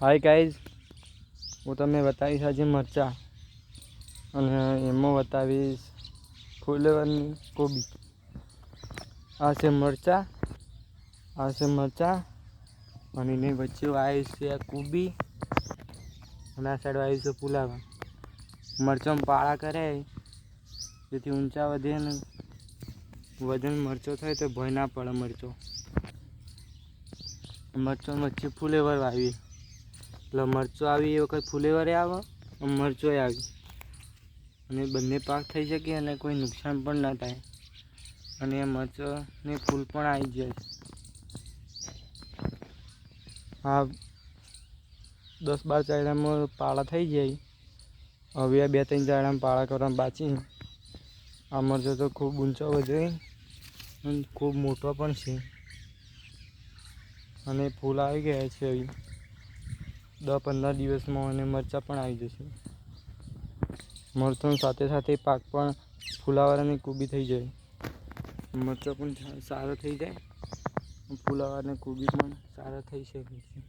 Hi guys, હું તમને બતાવીશ આજે મરચાં અને એમાં બતાવીશ ફુલેવરની કોબી. આ છે મરચાં અને એની વચ્ચે વાવીશ છે આ કોબી અને આ સાઈડ વાવીશ છે ફુલાવર. મરચાં પાળા કરે જેથી ઊંચા વધે ને વજન મરચો થાય તો ભય ના પડે. મરચાં વચ્ચે ફુલેવર વાવી એટલે મરચું આવી એ વખત ફુલેવરે આવે અને મરચોય આવી અને બંને પાક થઈ શકે અને કોઈ નુકસાન પણ ના થાય અને મરચાંને ફૂલ પણ આવી જાય. આ 10-12 ચાયડામાં પાળા થઈ જાય. હવે આ 2-3 ચાયડામાં પાળા કરવાનું બાકી. આ મરચો તો ખૂબ ઊંચો વધે અને ખૂબ મોટો પણ છે અને ફૂલ આવી ગયા છે. હવે 10-15 દિવસમાં અને મરચાં પણ આવી જશે. મરચાં સાથે સાથે પાક પણ ફુલાવર અને કોબી થઈ જાય. મરચાં પણ સારો થઈ જાય, ફુલાવર અને કોબી પણ સારા થઈ શકે છે.